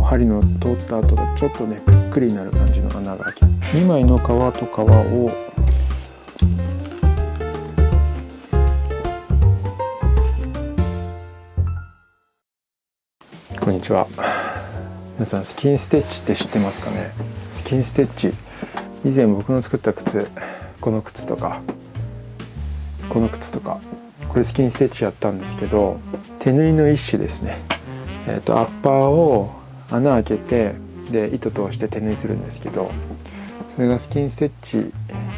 針の通った後がちょっとねぷっくりになる感じの穴が開き、2枚の皮と皮をこんにちは。皆さん、スキンステッチって知ってますかね。スキンステッチ、以前僕の作った靴、この靴とかこの靴とか、これスキンステッチやったんですけど、手縫いの一種ですね。アッパーを穴開けて、で糸通して手縫いするんですけど、それがスキンステッチ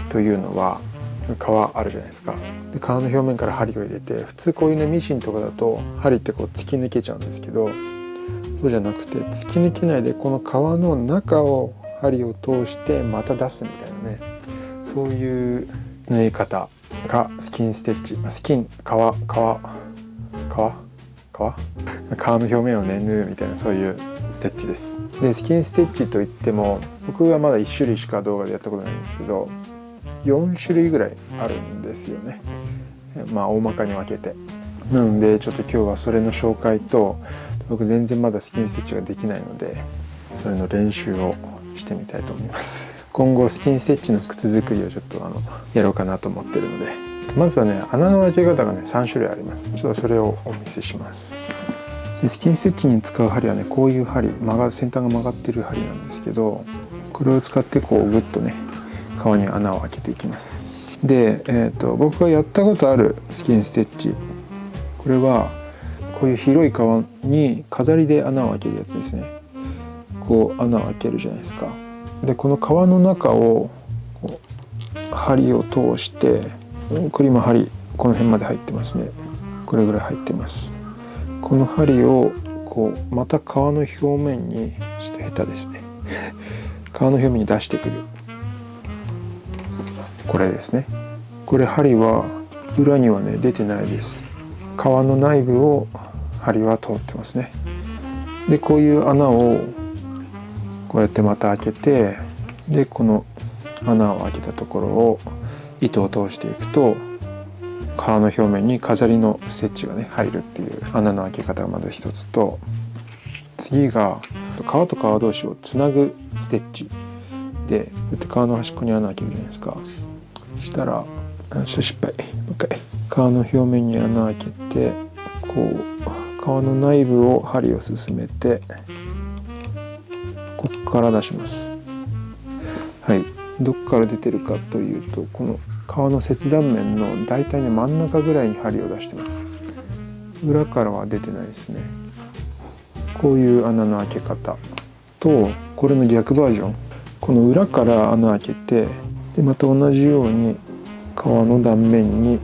というのは皮あるじゃないですか。で皮の表面から針を入れて、普通こういうねミシンとかだと針ってこう突き抜けちゃうんですけど、そうじゃなくて突き抜けないで、この皮の中を針を通してまた出すみたいなね、そういう縫い方がスキンステッチ。スキン、皮の表面をね縫うみたいな、そういうステッチです。でスキンステッチといっても、僕はまだ1種類しか動画でやったことないんですけど、4種類ぐらいあるんですよね。まあ大まかに分けて。なのでちょっと今日はそれの紹介と、僕全然まだスキンステッチができないので、それの練習をしてみたいと思います。今後スキンステッチの靴作りをちょっとやろうかなと思ってるので、まずはね穴の開け方がね3種類あります。ちょっとそれをお見せします。でスキンステッチに使う針はね、こういう針、先端が曲がってる針なんですけど、これを使ってこうグッとね皮に穴を開けていきます。で、僕がやったことあるスキンステッチ、これはこういう広い皮に飾りで穴を開けるやつですね。こう穴を開けるじゃないですか。でこの皮の中をこう針を通して、これ今針この辺まで入ってますね。これぐらい入ってます。この針をこうまた皮の表面に、ちょっと下手ですね皮の表面に出してくる。これですね。これ針は裏にはね出てないです。皮の内部を針は通ってますね。でこういう穴をこうやってまた開けて、でこの穴を開けたところを糸を通していくと、皮の表面に飾りのステッチがね入るっていう穴の開け方がまず一つと、次が皮と皮同士をつなぐステッチで、こうやって皮の端っこに穴開けるじゃないですか。そしたら失敗、もう一回皮の表面に穴開けて、こう皮の内部を針を進めて、ここから出します。はい、どこから出てるかというと、この皮の切断面のだいたいね真ん中ぐらいに針を出してます。裏からは出てないですね。こういう穴の開け方と、これの逆バージョン、この裏から穴開けて、でまた同じように皮の断面に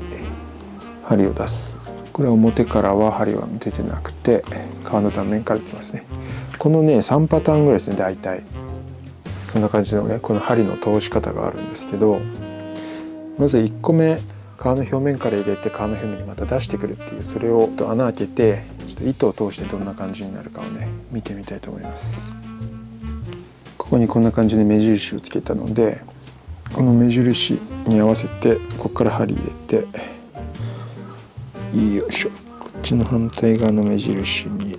針を出す。これは表からは針は出てなくて、皮の断面から出てますね。このね3パターンぐらいですね。大体そんな感じのね、この針の通し方があるんですけど、まず1個目、皮の表面から入れて皮の表面にまた出してくるっていう、それを穴開けて、ちょっと糸を通してどんな感じになるかをね見てみたいと思います。ここにこんな感じで目印をつけたので、この目印に合わせてここから針入れて、よいしょ、こっちの反対側の目印に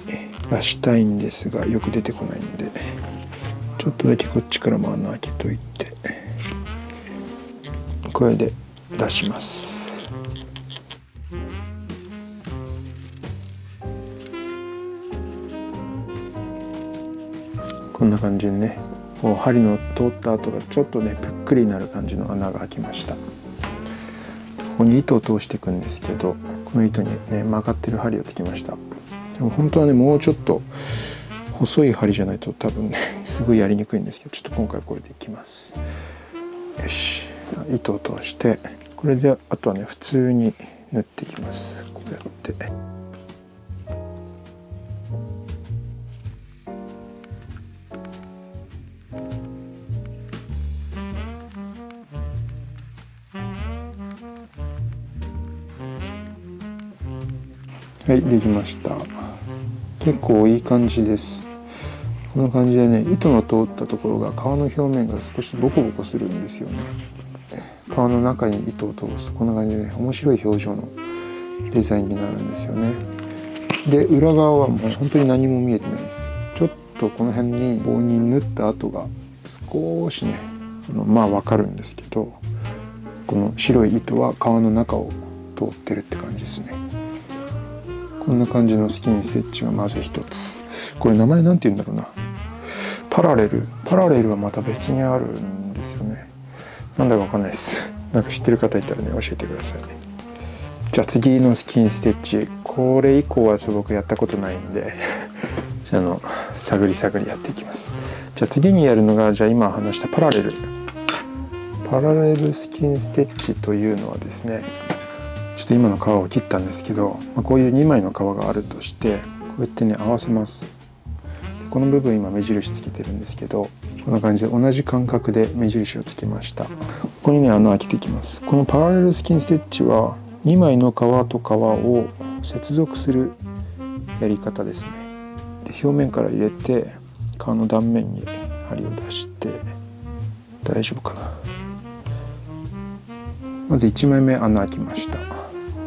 出したいんですが、よく出てこないんで、ちょっとだけこっちからも穴開けといて、これで出します。こんな感じにね、こう針の通った後がちょっとねぷっくりになる感じの穴が開きました。ここに糸を通していくんですけど、この糸にね曲がってる針をつけました。でも本当はねもうちょっと細い針じゃないと多分ねすごいやりにくいんですけど、ちょっと今回これでいきます。よし、糸を通して、これであとはね普通に縫っていきます。こうやって。はい、できました。結構いい感じです。こんな感じでね、糸の通ったところが皮の表面が少しボコボコするんですよね。皮の中に糸を通すとこんな感じで、ね、面白い表情のデザインになるんですよね。で裏側はもう本当に何も見えてないです。ちょっとこの辺に棒に縫った跡が少しね分かるんですけど、この白い糸は皮の中を通ってるって感じですね。こんな感じのスキンステッチがまず一つ。これ名前なんて言うんだろうな。パラレルはまた別にあるんですよね。なんだかわかんないです。なんか知ってる方いたらね教えてくださいね。じゃあ次のスキンステッチ、これ以降は僕やったことないんでじゃあ探りやっていきます。じゃあ次にやるのが、じゃあ今話したパラレルスキンステッチというのはですね、ちょっと今の皮を切ったんですけど、こういう2枚の皮があるとして、こうやってね合わせます。この部分今目印つけてるんですけど、こんな感じで同じ感覚で目印をつけました。ここにね穴開けていきます。このパラレルスキンステッチは2枚の皮と皮を接続するやり方ですね。で表面から入れて皮の断面に針を出して、大丈夫かな。まず1枚目穴開きました。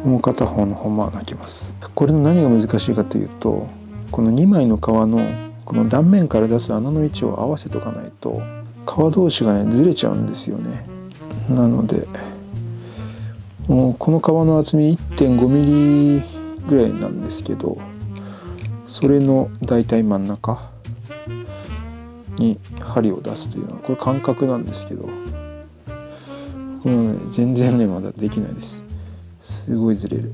もう片方の方も穴開きます。これの何が難しいかというと、この2枚の皮のこの断面から出す穴の位置を合わせとかないと皮同士がねずれちゃうんですよね。なのでもうこの皮の厚み 1.5 ミリぐらいなんですけど、それのだいたい真ん中に針を出すというのはこれ感覚なんですけど、このね全然ねまだできないです。すごいずれる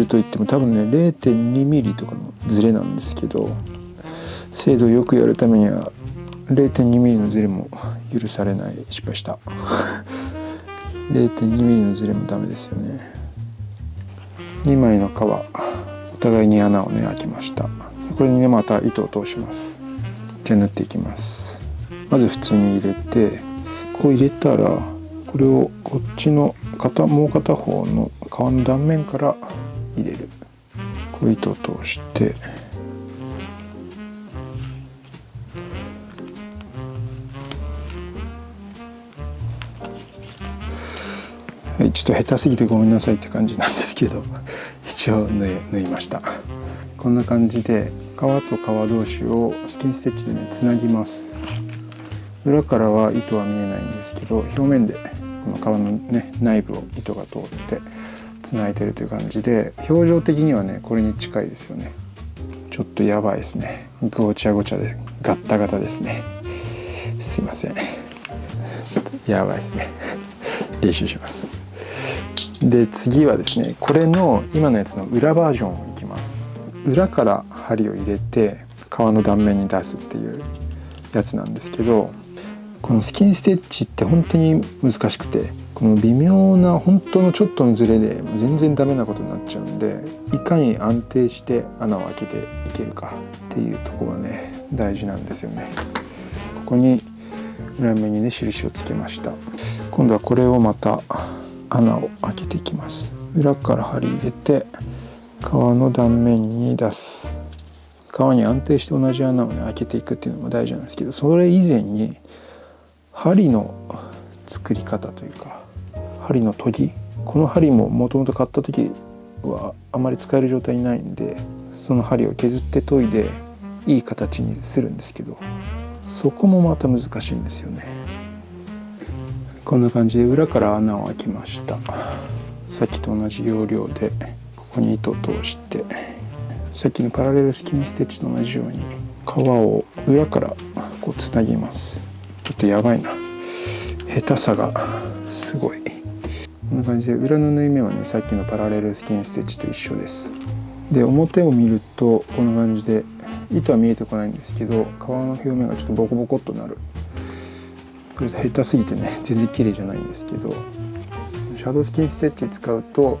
といっても多分ね 0.2 ミリとかのずれなんですけど、精度をよくやるためには 0.2 ミリのずれも許されない。失敗した0.2 ミリのずれもダメですよね。2枚の皮お互いに穴をね開けました。これにねまた糸を通します。じゃあ縫っていきます。まず普通に入れて、こう入れたらこれをこっちのもう片方の皮の断面から入れる。こう糸を通して、はい、ちょっと下手すぎてごめんなさいって感じなんですけど一応縫いました。こんな感じで皮と皮同士をスキンステッチでねつなぎます。裏からは糸は見えないんですけど、表面でこの皮のね内部を糸が通ってつないでるという感じで、表情的にはねこれに近いですよね。ちょっとやばいですね。ごちゃごちゃでガッタガタですね。すいません、ちょっとやばいですね。練習します。で次はですね、これの今のやつの裏バージョンいきます。裏から針を入れて皮の断面に出すっていうやつなんですけど、このスキンステッチって本当に難しくて、この微妙な本当のちょっとのズレで全然ダメなことになっちゃうんで、いかに安定して穴を開けていけるかっていうところがね大事なんですよね。ここに裏面にね印をつけました。今度はこれをまた穴を開けていきます。裏から針入れて皮の断面に出す。皮に安定して同じ穴をね開けていくっていうのも大事なんですけど、それ以前に針の作り方というか、針の研ぎ、この針ももともと買った時はあまり使える状態にないんで、その針を削って研いでいい形にするんですけど、そこもまた難しいんですよね。こんな感じで裏から穴を開きました。さっきと同じ要領でここに糸を通して、さっきのパラレルスキンステッチと同じように皮を裏からこうつなぎます。ちょっとやばいな、下手さがすごい。こんな感じで裏の縫い目はねさっきのパラレルスキンステッチと一緒です。で表を見るとこんな感じで糸は見えてこないんですけど、皮の表面がちょっとボコボコっとなる。これ下手すぎてね全然綺麗じゃないんですけど、シャドースキンステッチ使うと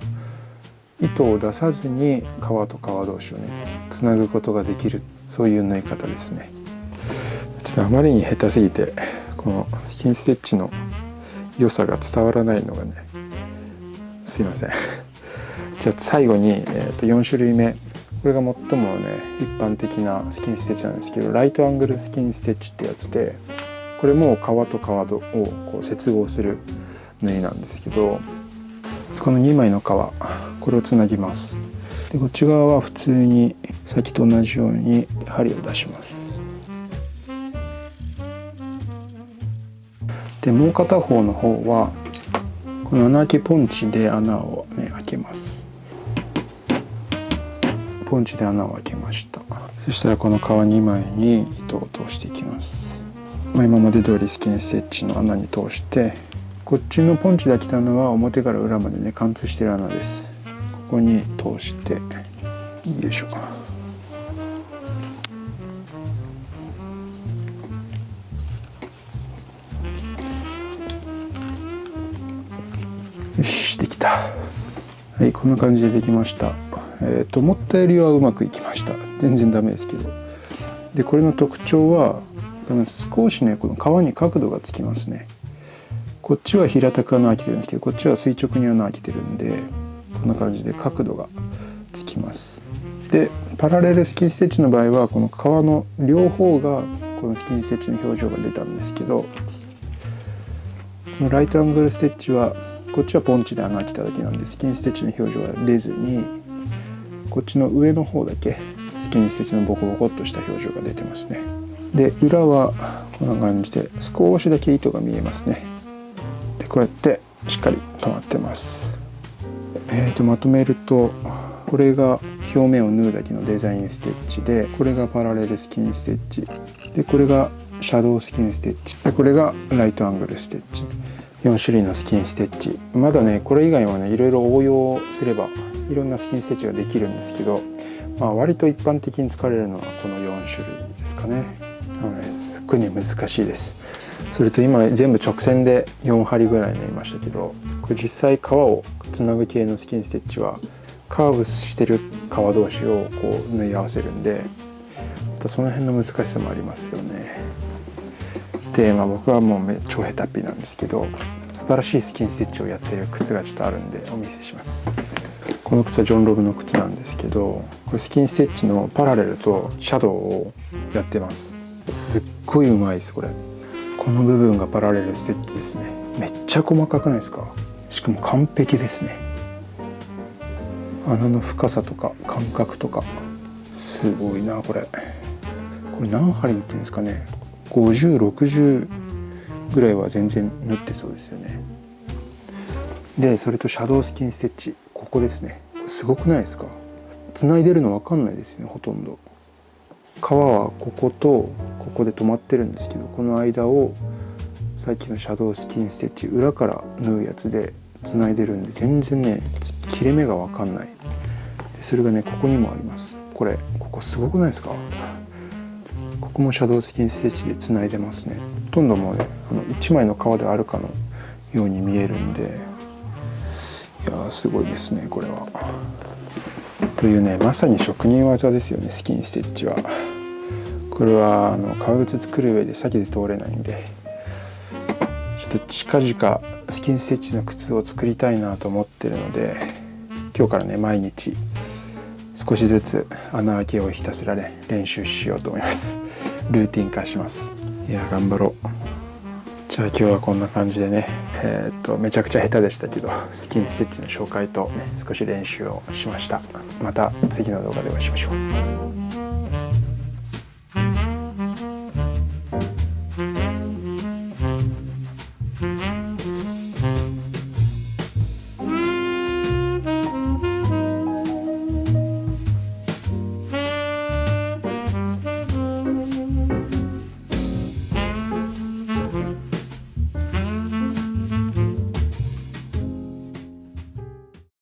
糸を出さずに皮と皮同士をねつなぐことができる、そういう縫い方ですね。ちょっとあまりに下手すぎてこのスキンステッチの良さが伝わらないのがね、すいません。じゃあ最後に、4種類目、これが最もね一般的なスキンステッチなんですけど、ライトアングルスキンステッチってやつで、これも皮と皮をこう接合する縫いなんですけど、この2枚の皮、これをつなぎます。でこっち側は普通にさっきと同じように針を出します。でもう片方の方はこの穴あけポンチで穴をね開けます。ポンチで穴を開けました。そしたらこの革2枚に糸を通していきます。今まで通りスキンステッチの穴に通して、こっちのポンチで開けた穴は表から裏までね貫通してる穴です。ここに通してよいしょ。よし、できた。はい、こんな感じでできました。思ったよりはうまくいきました。全然ダメですけど。でこれの特徴は少しねこの皮に角度がつきますね。こっちは平たく穴開けてるんですけど、こっちは垂直に穴開けてるんで、こんな感じで角度がつきます。でパラレルスキンステッチの場合はこの皮の両方がこのスキンステッチの表情が出たんですけど、このライトアングルステッチはこっちはポンチで穴開けただけなんでスキンステッチの表情は出ずに、こっちの上の方だけスキンステッチのボコボコっとした表情が出てますね。で裏はこんな感じで少しだけ糸が見えますね。でこうやってしっかり止まってます。まとめると、これが表面を縫うだけのデザインステッチで、これがパラレルスキンステッチで、これがシャドウスキンステッチで、これがライトアングルステッチ、4種類のスキンステッチ。まだねこれ以外はねいろいろ応用すればいろんなスキンステッチができるんですけど、割と一般的に使われるのはこの4種類ですかね。なのですっごいね難しいです。それと今全部直線で4針ぐらいになりましたけど、これ実際皮をつなぐ系のスキンステッチはカーブしてる皮同士をこう縫い合わせるんで、またその辺の難しさもありますよね。で、僕はもう超下手っぴなんですけど、素晴らしいスキンステッチをやってる靴がちょっとあるんでお見せします。この靴はジョン・ロブの靴なんですけど、これスキンステッチのパラレルとシャドウをやってます。すっごいうまいです。この部分がパラレルステッチですね。めっちゃ細かくないですか？しかも完璧ですね。穴の深さとか感覚とかすごいな。これ何針縫ってるんですかね。50、60ぐらいは全然縫ってそうですよね。でそれとシャドウスキンステッチ、ここですね。すごくないですか？繋いでるの分かんないですよね。ほとんど皮はこことここで止まってるんですけど、この間をさっきのシャドウスキンステッチ裏から縫うやつで繋いでるんで、全然ね切れ目が分かんない。でそれがねここにもあります。ここすごくないですか？ここもシャドウスキンステッチで繋いでますね。ほとんどもうね1枚の皮であるかのように見えるんで、いやすごいですねこれは。というねまさに職人技ですよね、スキンステッチは。これは革靴作る上で避けて通れないんで、ちょっと近々スキンステッチの靴を作りたいなと思ってるので、今日からね毎日少しずつ穴開けをひたすらね練習しようと思います。ルーティン化します。いや頑張ろう。じゃあ今日はこんな感じでね、めちゃくちゃ下手でしたけどスキンステッチの紹介とね少し練習をしました。また次の動画でお会いしましょう。